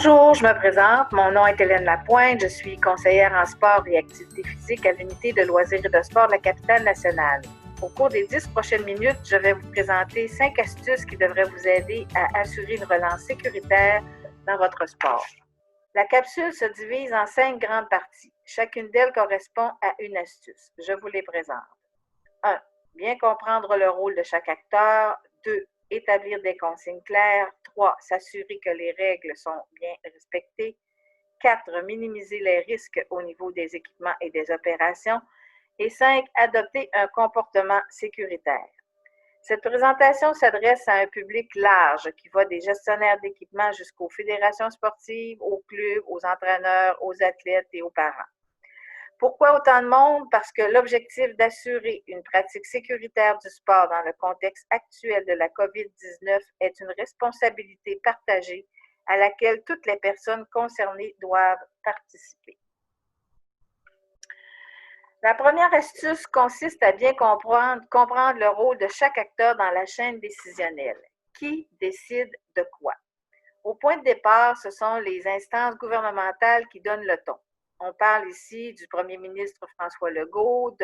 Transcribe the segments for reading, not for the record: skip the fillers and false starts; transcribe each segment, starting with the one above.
Bonjour, je me présente. Mon nom est Hélène Lapointe. Je suis conseillère en sport et activité physique à l'unité de loisirs et de sport de la capitale nationale. Au cours des 10 prochaines minutes, je vais vous présenter 5 astuces qui devraient vous aider à assurer une relance sécuritaire dans votre sport. La capsule se divise en 5 grandes parties. Chacune d'elles correspond à une astuce. Je vous les présente. 1. Bien comprendre le rôle de chaque acteur. 2. Établir des consignes claires. 3. S'assurer que les règles sont bien respectées. 4. Minimiser les risques au niveau des équipements et des opérations. Et 5. Adopter un comportement sécuritaire. Cette présentation s'adresse à un public large qui va des gestionnaires d'équipements jusqu'aux fédérations sportives, aux clubs, aux entraîneurs, aux athlètes et aux parents. Pourquoi autant de monde? Parce que l'objectif d'assurer une pratique sécuritaire du sport dans le contexte actuel de la COVID-19 est une responsabilité partagée à laquelle toutes les personnes concernées doivent participer. La première astuce consiste à bien comprendre le rôle de chaque acteur dans la chaîne décisionnelle. Qui décide de quoi? Au point de départ, ce sont les instances gouvernementales qui donnent le ton. On parle ici du premier ministre François Legault,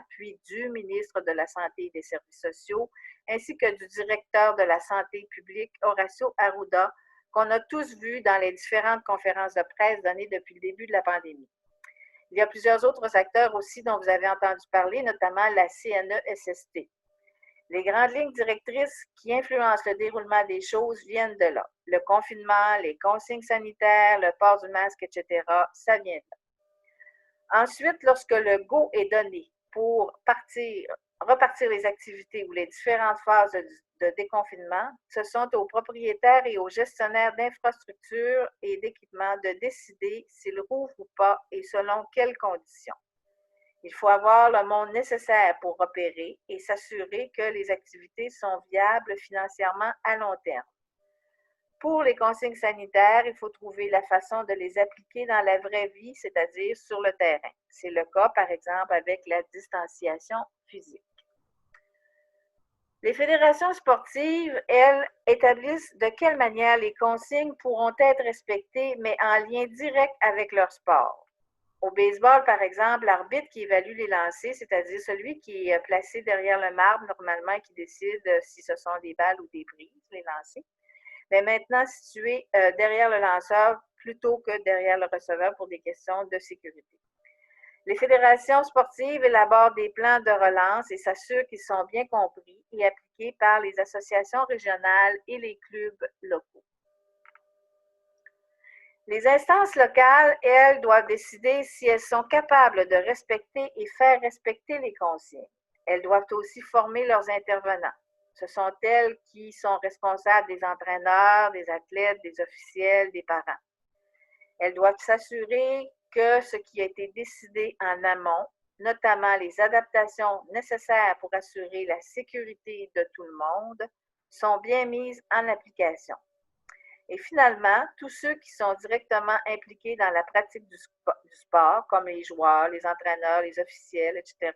puis du ministre de la Santé et des Services sociaux, ainsi que du directeur de la Santé publique, Horacio Arruda, qu'on a tous vu dans les différentes conférences de presse données depuis le début de la pandémie. Il y a plusieurs autres acteurs aussi dont vous avez entendu parler, notamment la CNESST. Les grandes lignes directrices qui influencent le déroulement des choses viennent de là. Le confinement, les consignes sanitaires, le port du masque, etc., ça vient de là. Ensuite, lorsque le go est donné pour repartir les activités ou les différentes phases de déconfinement, ce sont aux propriétaires et aux gestionnaires d'infrastructures et d'équipements de décider s'ils rouvrent ou pas et selon quelles conditions. Il faut avoir le monde nécessaire pour opérer et s'assurer que les activités sont viables financièrement à long terme. Pour les consignes sanitaires, il faut trouver la façon de les appliquer dans la vraie vie, c'est-à-dire sur le terrain. C'est le cas, par exemple, avec la distanciation physique. Les fédérations sportives, elles, établissent de quelle manière les consignes pourront être respectées, mais en lien direct avec leur sport. Au baseball, par exemple, l'arbitre qui évalue les lancers, c'est-à-dire celui qui est placé derrière le marbre normalement et qui décide si ce sont des balles ou des prises, les lancers, mais maintenant situé derrière le lanceur plutôt que derrière le receveur pour des questions de sécurité. Les fédérations sportives élaborent des plans de relance et s'assurent qu'ils sont bien compris et appliqués par les associations régionales et les clubs locaux. Les instances locales, elles, doivent décider si elles sont capables de respecter et faire respecter les consignes. Elles doivent aussi former leurs intervenants. Ce sont elles qui sont responsables des entraîneurs, des athlètes, des officiels, des parents. Elles doivent s'assurer que ce qui a été décidé en amont, notamment les adaptations nécessaires pour assurer la sécurité de tout le monde, sont bien mises en application. Et finalement, tous ceux qui sont directement impliqués dans la pratique du sport, comme les joueurs, les entraîneurs, les officiels, etc.,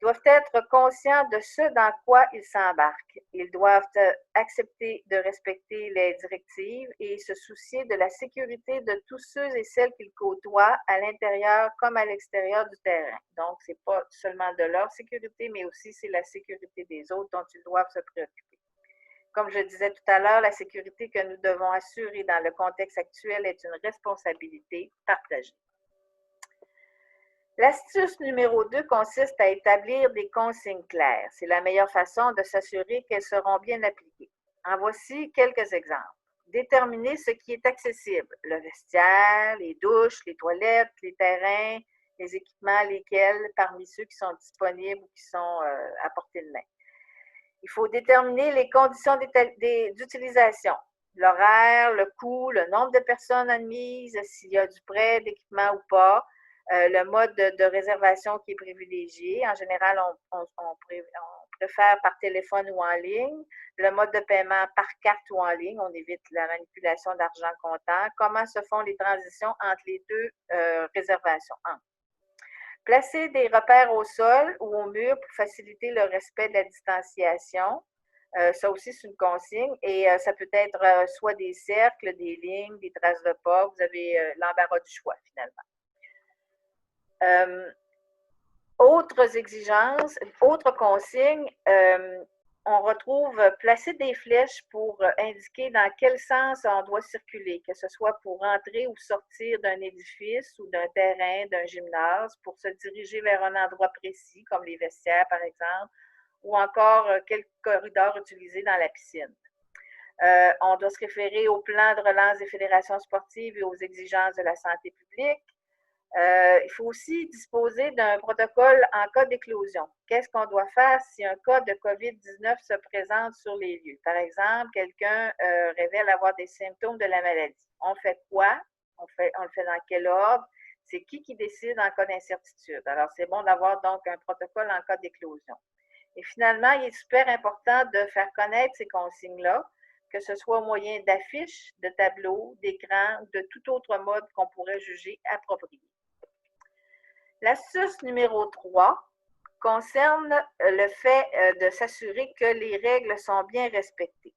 doivent être conscients de ce dans quoi ils s'embarquent. Ils doivent accepter de respecter les directives et se soucier de la sécurité de tous ceux et celles qu'ils côtoient à l'intérieur comme à l'extérieur du terrain. Donc, ce n'est pas seulement de leur sécurité, mais aussi c'est la sécurité des autres dont ils doivent se préoccuper. Comme je disais tout à l'heure, la sécurité que nous devons assurer dans le contexte actuel est une responsabilité partagée. L'astuce numéro 2 consiste à établir des consignes claires. C'est la meilleure façon de s'assurer qu'elles seront bien appliquées. En voici quelques exemples. Déterminer ce qui est accessible, le vestiaire, les douches, les toilettes, les terrains, les équipements, lesquels parmi ceux qui sont disponibles ou qui sont à portée de main. Il faut déterminer les conditions d'utilisation, l'horaire, le coût, le nombre de personnes admises, s'il y a du prêt d'équipement ou pas, le mode de réservation qui est privilégié. En général, on préfère par téléphone ou en ligne. Le mode de paiement par carte ou en ligne, on évite la manipulation d'argent comptant. Comment se font les transitions entre les deux réservations? Placer des repères au sol ou au mur pour faciliter le respect de la distanciation. Ça aussi, c'est une consigne. Et ça peut être soit des cercles, des lignes, des traces de pas. Vous avez l'embarras du choix, finalement. Autres exigences, autres consignes, on retrouve placer des flèches pour indiquer dans quel sens on doit circuler, que ce soit pour entrer ou sortir d'un édifice ou d'un terrain, d'un gymnase, pour se diriger vers un endroit précis, comme les vestiaires par exemple, ou encore quel corridor utiliser dans la piscine. On doit se référer au plan de relance des fédérations sportives et aux exigences de la santé publique. Il faut aussi disposer d'un protocole en cas d'éclosion. Qu'est-ce qu'on doit faire si un cas de COVID-19 se présente sur les lieux? Par exemple, quelqu'un révèle avoir des symptômes de la maladie. On fait quoi? On le fait dans quel ordre? C'est qui décide en cas d'incertitude? Alors, c'est bon d'avoir donc un protocole en cas d'éclosion. Et finalement, il est super important de faire connaître ces consignes-là, que ce soit au moyen d'affiches, de tableaux, d'écrans ou de tout autre mode qu'on pourrait juger approprié. L'astuce numéro 3 concerne le fait de s'assurer que les règles sont bien respectées.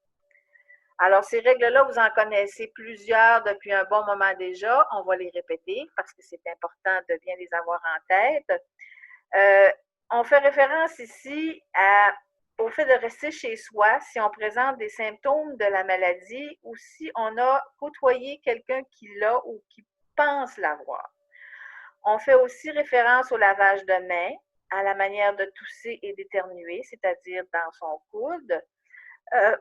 Alors, ces règles-là, vous en connaissez plusieurs depuis un bon moment déjà. On va les répéter parce que c'est important de bien les avoir en tête. On fait référence ici au fait de rester chez soi si on présente des symptômes de la maladie ou si on a côtoyé quelqu'un qui l'a ou qui pense l'avoir. On fait aussi référence au lavage de mains, à la manière de tousser et d'éternuer, c'est-à-dire dans son coude,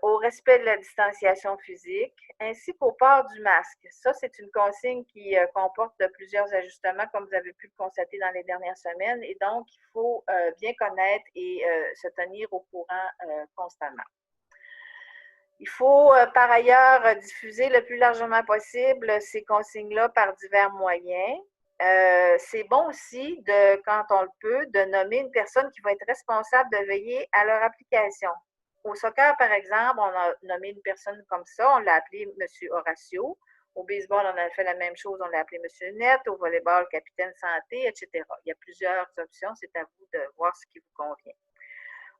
au respect de la distanciation physique, ainsi qu'au port du masque. Ça, c'est une consigne qui comporte plusieurs ajustements, comme vous avez pu le constater dans les dernières semaines, et donc il faut bien connaître et se tenir au courant constamment. Il faut par ailleurs diffuser le plus largement possible ces consignes-là par divers moyens. C'est bon aussi, quand on le peut, de nommer une personne qui va être responsable de veiller à leur application. Au soccer, par exemple, on a nommé une personne comme ça, on l'a appelé M. Horacio. Au baseball, on a fait la même chose, on l'a appelé M. Net. Au volleyball, capitaine santé, etc. Il y a plusieurs options, c'est à vous de voir ce qui vous convient.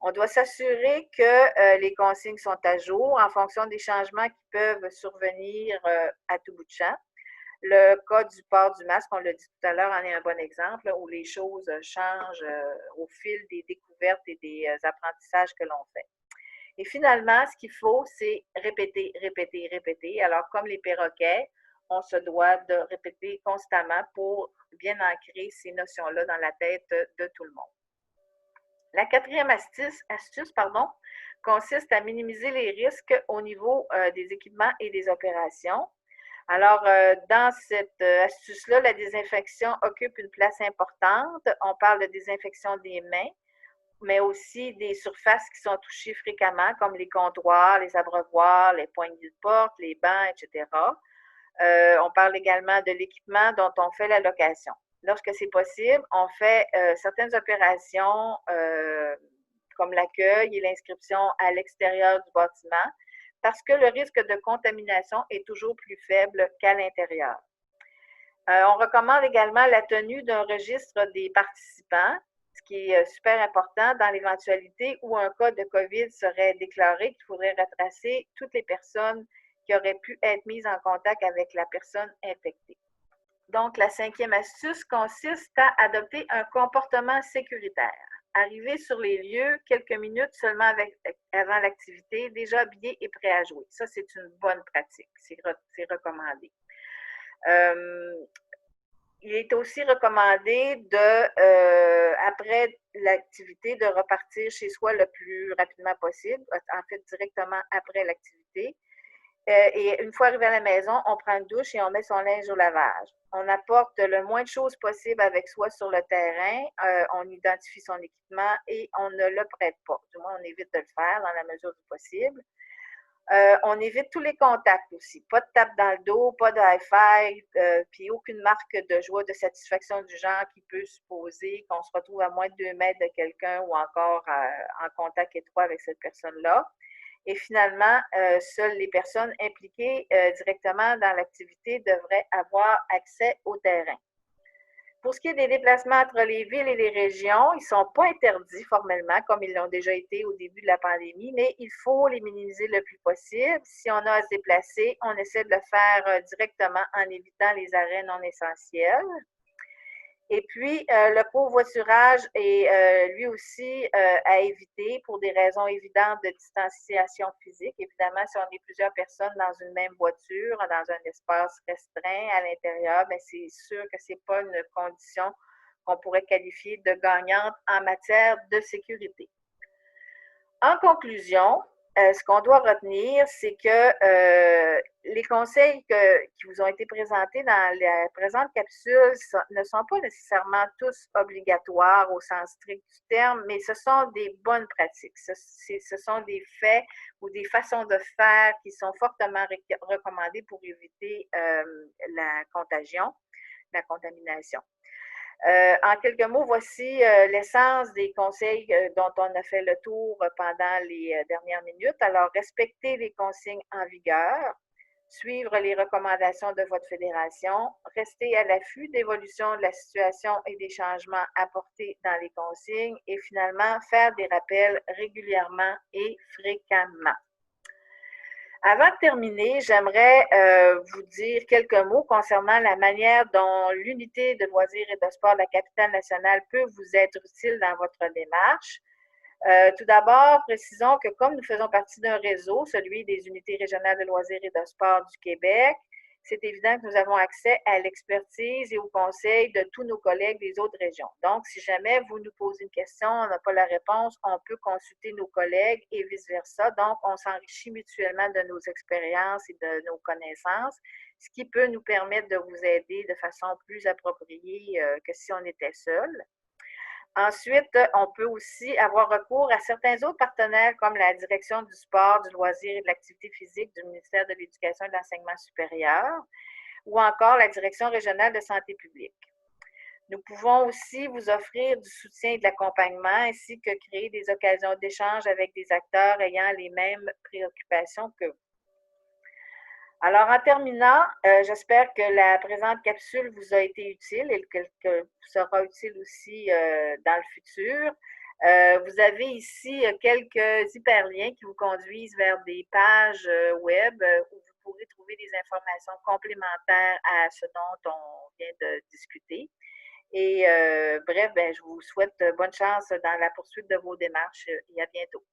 On doit s'assurer que les consignes sont à jour en fonction des changements qui peuvent survenir à tout bout de champ. Le cas du port du masque, on l'a dit tout à l'heure, en est un bon exemple, où les choses changent au fil des découvertes et des apprentissages que l'on fait. Et finalement, ce qu'il faut, c'est répéter, répéter, répéter. Alors, comme les perroquets, on se doit de répéter constamment pour bien ancrer ces notions-là dans la tête de tout le monde. La quatrième astuce consiste à minimiser les risques au niveau des équipements et des opérations. Alors, dans cette astuce-là, la désinfection occupe une place importante. On parle de désinfection des mains, mais aussi des surfaces qui sont touchées fréquemment, comme les comptoirs, les abreuvoirs, les poignées de porte, les bancs, etc. On parle également de l'équipement dont on fait la location. Lorsque c'est possible, on fait certaines opérations comme l'accueil et l'inscription à l'extérieur du bâtiment parce que le risque de contamination est toujours plus faible qu'à l'intérieur. On recommande également la tenue d'un registre des participants, ce qui est super important dans l'éventualité où un cas de COVID serait déclaré, qu'il faudrait retracer toutes les personnes qui auraient pu être mises en contact avec la personne infectée. Donc, la cinquième astuce consiste à adopter un comportement sécuritaire. Arriver sur les lieux quelques minutes seulement avant l'activité, déjà habillé et prêt à jouer. Ça, c'est une bonne pratique. C'est recommandé. Il est aussi recommandé après l'activité, de repartir chez soi le plus rapidement possible, en fait directement après l'activité. Et une fois arrivé à la maison, on prend une douche et on met son linge au lavage. On apporte le moins de choses possible avec soi sur le terrain, on identifie son équipement et on ne le prête pas. Du moins, on évite de le faire dans la mesure du possible. On évite tous les contacts aussi. Pas de tape dans le dos, pas de high-five, puis aucune marque de joie, de satisfaction du genre qui peut supposer qu'on se retrouve à moins de 2 mètres de quelqu'un ou encore en contact étroit avec cette personne-là. Et finalement, seules les personnes impliquées directement dans l'activité devraient avoir accès au terrain. Pour ce qui est des déplacements entre les villes et les régions, ils ne sont pas interdits formellement, comme ils l'ont déjà été au début de la pandémie, mais il faut les minimiser le plus possible. Si on a à se déplacer, on essaie de le faire directement en évitant les arrêts non essentiels. Et puis, le covoiturage est lui aussi à éviter pour des raisons évidentes de distanciation physique. Évidemment, si on est plusieurs personnes dans une même voiture, dans un espace restreint à l'intérieur, bien, c'est sûr que ce n'est pas une condition qu'on pourrait qualifier de gagnante en matière de sécurité. En conclusion, ce qu'on doit retenir, c'est que les conseils qui vous ont été présentés dans la présente capsule ne sont pas nécessairement tous obligatoires au sens strict du terme, mais ce sont des bonnes pratiques. Ce sont des faits ou des façons de faire qui sont fortement recommandées pour éviter la contagion, la contamination. En quelques mots, voici l'essence des conseils dont on a fait le tour pendant les dernières minutes. Alors, respectez les consignes en vigueur, suivre les recommandations de votre fédération, rester à l'affût d'évolution de la situation et des changements apportés dans les consignes et finalement, faire des rappels régulièrement et fréquemment. Avant de terminer, j'aimerais vous dire quelques mots concernant la manière dont l'unité de loisirs et de sport de la capitale nationale peut vous être utile dans votre démarche. Tout d'abord, précisons que comme nous faisons partie d'un réseau, celui des unités régionales de loisirs et de sport du Québec, c'est évident que nous avons accès à l'expertise et aux conseils de tous nos collègues des autres régions. Donc, si jamais vous nous posez une question, on n'a pas la réponse, on peut consulter nos collègues et vice-versa. Donc, on s'enrichit mutuellement de nos expériences et de nos connaissances, ce qui peut nous permettre de vous aider de façon plus appropriée que si on était seul. Ensuite, on peut aussi avoir recours à certains autres partenaires comme la Direction du sport, du loisir et de l'activité physique du ministère de l'Éducation et de l'Enseignement supérieur ou encore la Direction régionale de santé publique. Nous pouvons aussi vous offrir du soutien et de l'accompagnement ainsi que créer des occasions d'échange avec des acteurs ayant les mêmes préoccupations que vous. Alors, en terminant, j'espère que la présente capsule vous a été utile et que vous sera utile aussi dans le futur. Vous avez ici quelques hyperliens qui vous conduisent vers des pages web où vous pourrez trouver des informations complémentaires à ce dont on vient de discuter. Et bref, je vous souhaite bonne chance dans la poursuite de vos démarches et à bientôt.